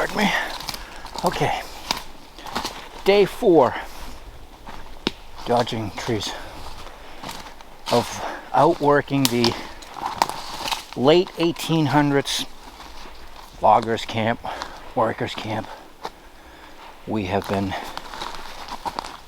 distract me. Okay. Day 4. Dodging trees. Of outworking the late 1800s loggers camp, workers camp. We have been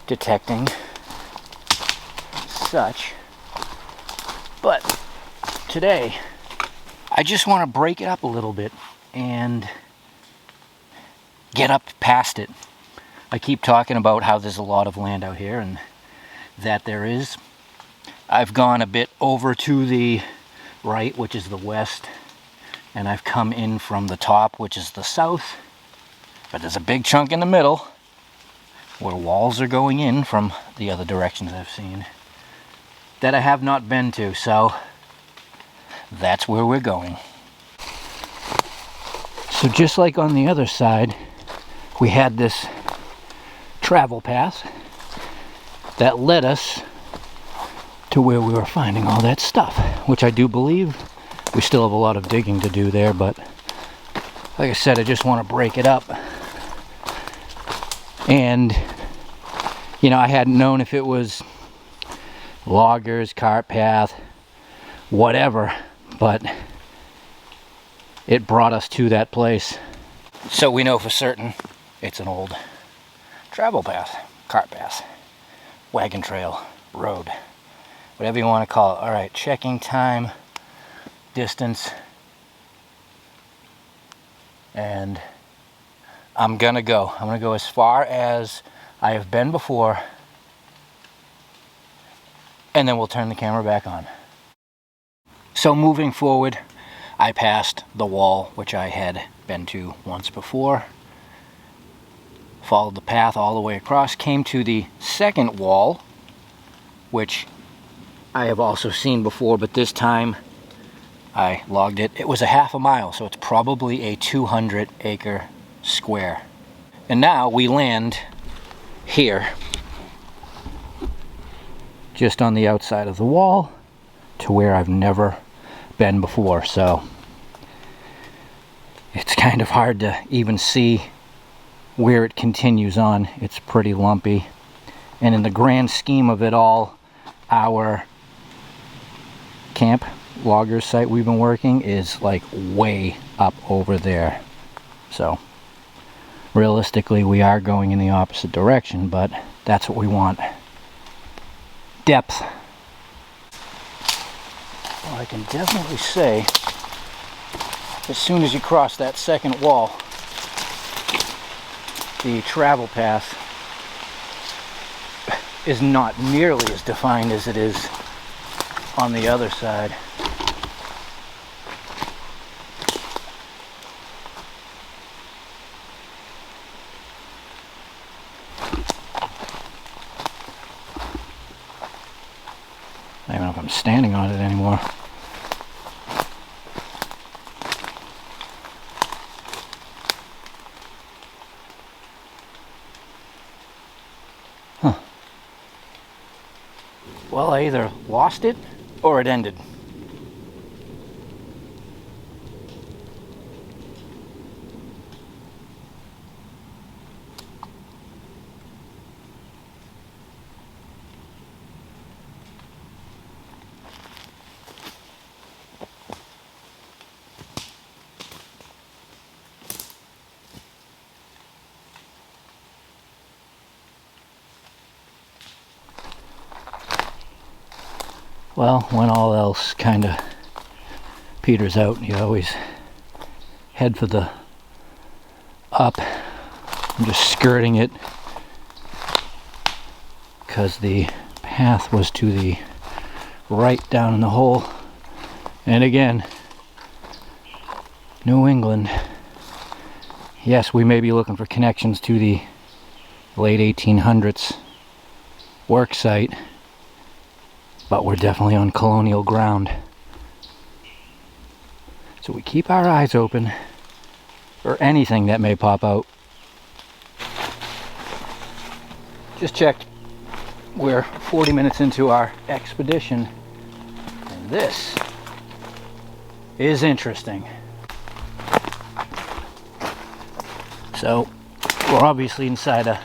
detecting such. But today, I just want to break it up a little bit and get up past it. I keep talking about how there's a lot of land out here, and that there is. I've gone a bit over to the right, which is the west, and I've come in from the top, which is the south. But there's a big chunk in the middle where walls are going in from the other directions I've seen that I have not been to, so that's where we're going. So just like on the other side, we had this travel path that led us to where we were finding all that stuff, which I do believe we still have a lot of digging to do there, but like I said, I just want to break it up. And you know, I hadn't known if it was loggers, cart path, whatever, but it brought us to that place. So we know for certain it's an old travel path, cart path, wagon trail, road, whatever you want to call it. All right, checking time, distance, and I'm gonna go as far as I have been before, and then we'll turn the camera back on. So moving forward, I passed the wall, which I had been to once before, followed the path all the way across, came to the second wall, which I have also seen before, but this time I logged it. It was a half a mile, so it's probably a 200-acre square. And now we land here, just on the outside of the wall, to where I've never been before, so it's kind of hard to even see where it continues on. It's pretty lumpy, and in the grand scheme of it all, our camp loggers site we've been working is like way up over there. So realistically we are going in the opposite direction, but that's what we want. Depth. Well, I can definitely say as soon as you cross that second wall, the travel path is not nearly as defined as it is on the other side. I don't know if I'm standing on it anymore. Huh. Well, I either lost it or it ended. Well, when all else kind of peters out, you always head for the up. I'm just skirting it because the path was to the right down in the hole. And again, New England. Yes, we may be looking for connections to the late 1800s work site, but we're definitely on colonial ground. So we keep our eyes open for anything that may pop out. Just checked. We're 40 minutes into our expedition, and this is interesting. So we're obviously inside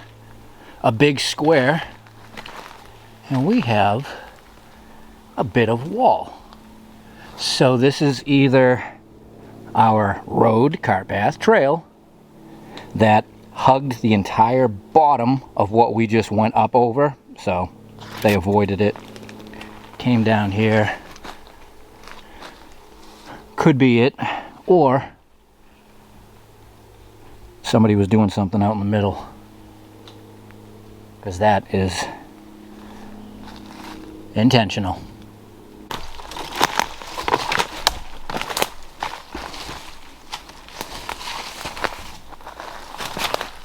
a big square, and we have a bit of wall. So this is either our road, cart path, trail that hugged the entire bottom of what we just went up over, so they avoided it. Came down here. Could be it, or somebody was doing something out in the middle, because that is intentional.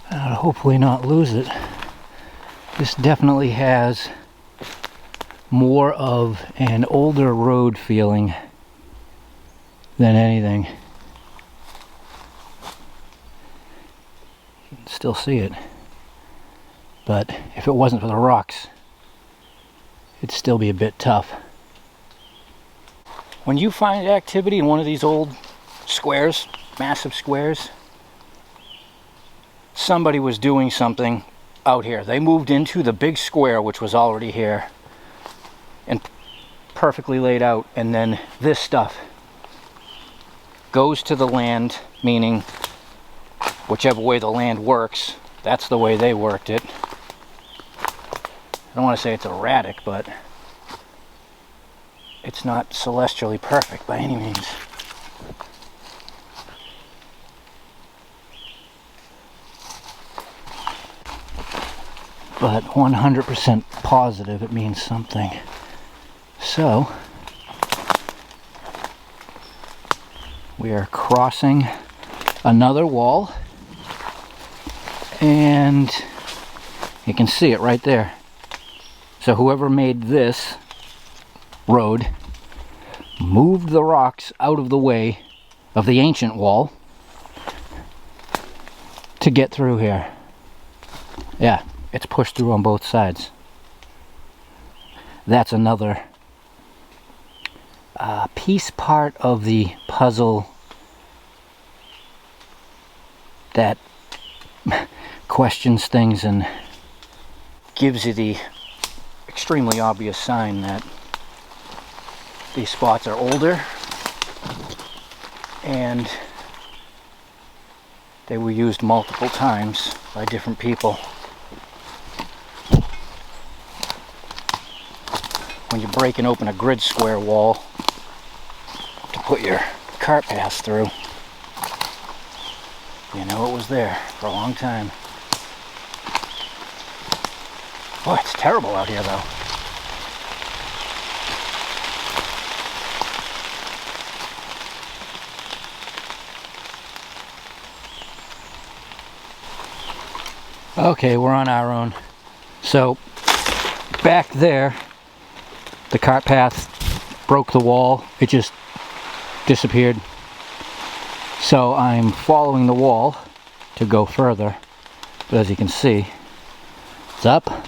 I'll hopefully not lose it. This definitely has more of an older road feeling than anything. You can still see it, but if it wasn't for the rocks, it'd still be a bit tough. When you find activity in one of these old squares, massive squares, somebody was doing something out here. They moved into the big square, which was already here and perfectly laid out, and then this stuff goes to the land, meaning whichever way the land works, that's the way they worked it. I don't want to say it's erratic, but it's not celestially perfect by any means. But 100% positive it means something. So we are crossing another wall, and you can see it right there. So whoever made this road moved the rocks out of the way of the ancient wall to get through here. Yeah, it's pushed through on both sides. That's another piece part of the puzzle that questions things and gives you the extremely obvious sign that these spots are older and they were used multiple times by different people. When you're breaking open a grid square wall to put your cart paths through, you know it was there for a long time. Boy, it's terrible out here though. Okay, we're on our own. So back there, the cart path broke the wall. It just disappeared. So I'm following the wall to go further. But as you can see, it's up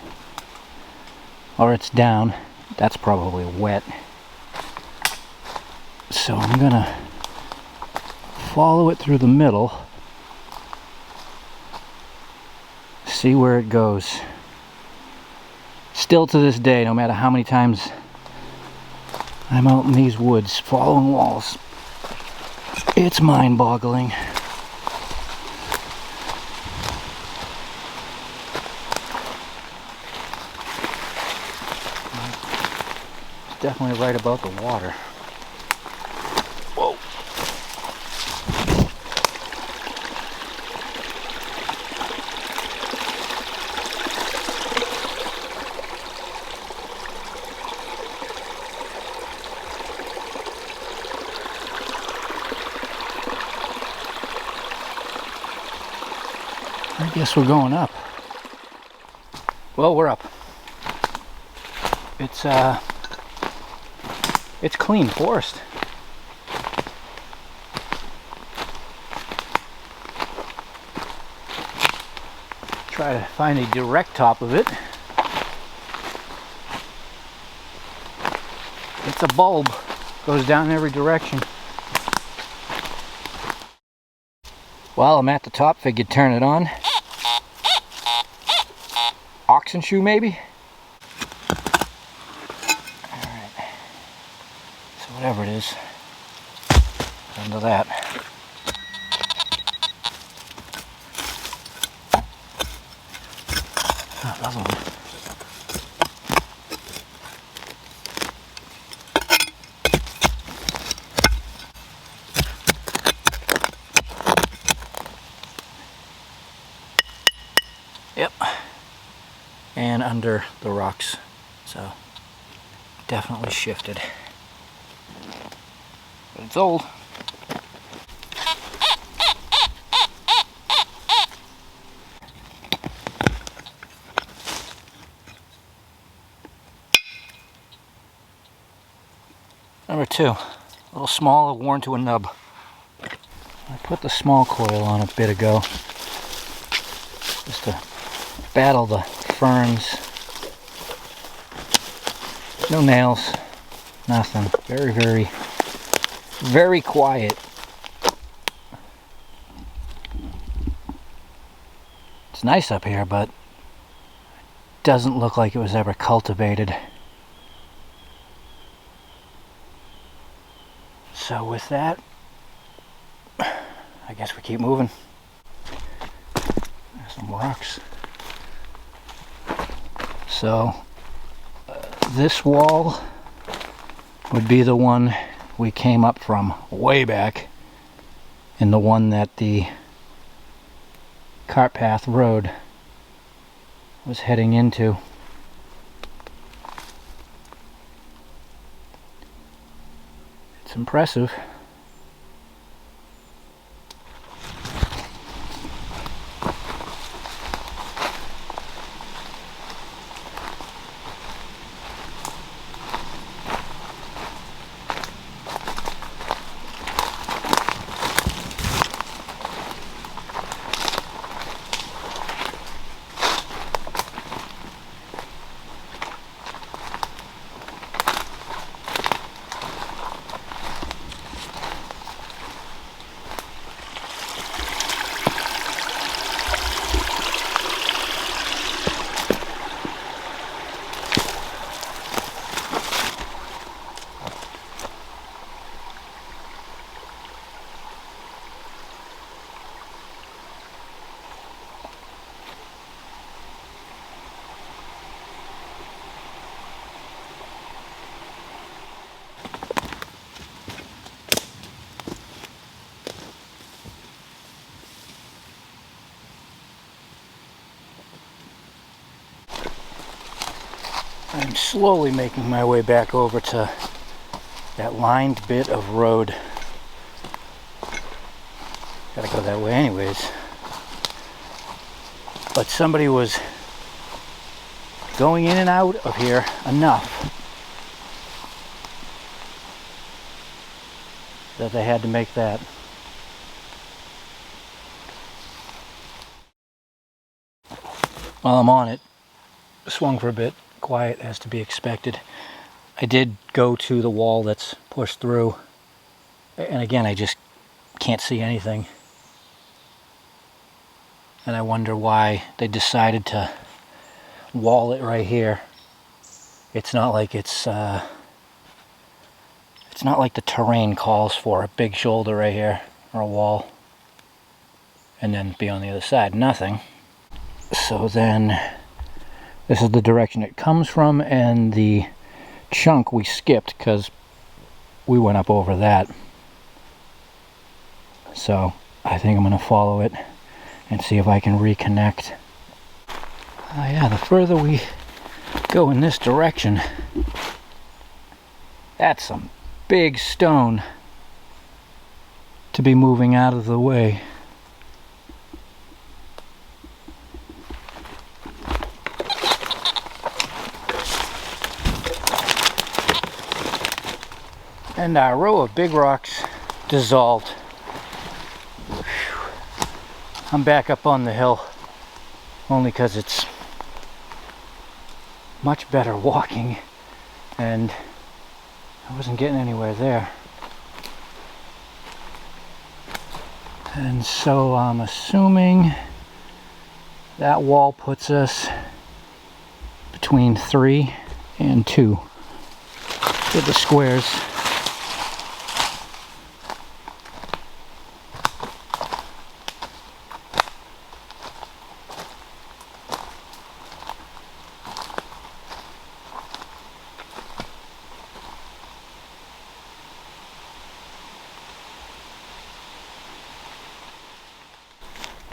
or it's down. That's probably wet. So I'm gonna follow it through the middle, see where it goes. Still to this day, no matter how many times I'm out in these woods following walls, it's mind-boggling. It's definitely right about the water. Whoa. I guess we're going up. Well, we're up. It's clean forest. Try to find a direct top of it. It's a bulb. Goes down in every direction. While I'm at the top, figured turn it on. Oxen shoe maybe? Alright. So whatever it is, under that. Oh, another one. Yep, and under the rocks, so definitely shifted, but it's old. Number 2, a little smaller, worn to a nub. I put the small coil on a bit ago, just to battle the ferns. No nails, nothing. Very, very, very quiet. It's nice up here, but doesn't look like it was ever cultivated. So with that, I guess we keep moving. There's some rocks. So this wall would be the one we came up from way back, and the one that the cart path road was heading into. It's impressive. I'm slowly making my way back over to that lined bit of road. Gotta go that way anyways. But somebody was going in and out of here enough that they had to make that. While I'm on it, swung for a bit. Quiet as to be expected. I did go to the wall that's pushed through, and again I just can't see anything, and I wonder why they decided to wall it right here. It's not like it's not like the terrain calls for a big shoulder right here or a wall and then be on the other side. Nothing. So then this is the direction it comes from, and the chunk we skipped because we went up over that. So I think I'm going to follow it and see if I can reconnect. Yeah, the further we go in this direction, that's some big stone to be moving out of the way. And our row of big rocks dissolved. Whew. I'm back up on the hill only because it's much better walking, and I wasn't getting anywhere there. And so I'm assuming that wall puts us between 3 and 2 with the squares.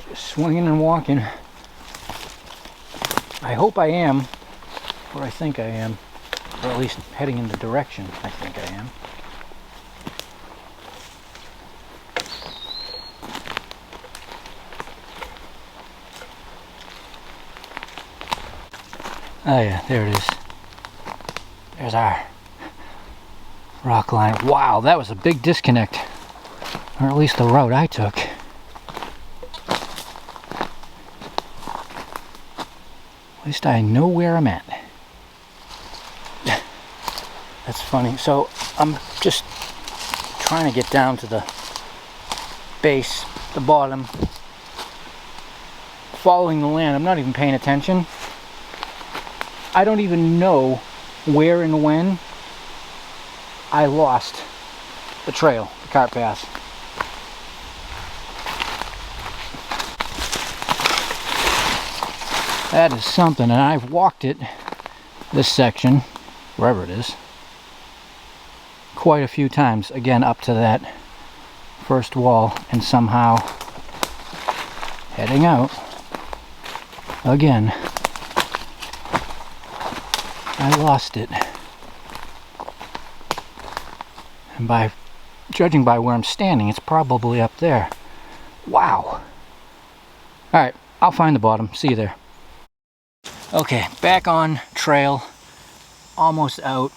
Just swinging and walking. I hope I am, or I think I am, or at least heading in the direction I think I am. Oh yeah, there it is. There's our rock line. Wow, that was a big disconnect, or at least the route I took. At least I know where I'm at. That's funny. So I'm just trying to get down to the base, the bottom, following the land. I'm not even paying attention. I don't even know where and when I lost the trail, the cart path. That is something, and I've walked it, this section, wherever it is, quite a few times, again up to that first wall, and somehow heading out again, I lost it. And by judging by where I'm standing, it's probably up there. Wow. Alright, I'll find the bottom. See you there. Okay, back on trail, almost out,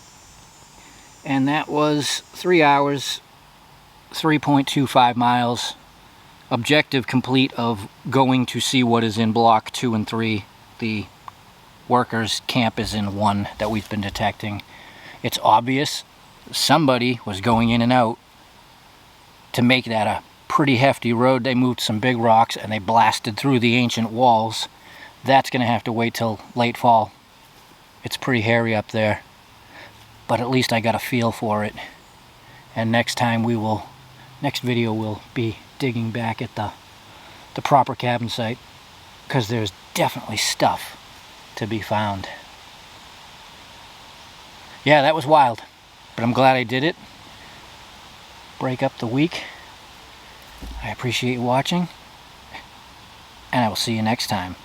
and that was 3 hours, 3.25 miles, objective complete of going to see what is in block 2 and 3. The workers' camp is in 1 that we've been detecting. It's obvious somebody was going in and out to make that a pretty hefty road. They moved some big rocks and they blasted through the ancient walls. That's going to have to wait till late fall. It's pretty hairy up there, but at least I got a feel for it. And next video we'll be digging back at the proper cabin site, because there's definitely stuff to be found. Yeah, that was wild, but I'm glad I did it. Break up the week. I appreciate you watching, and I will see you next time.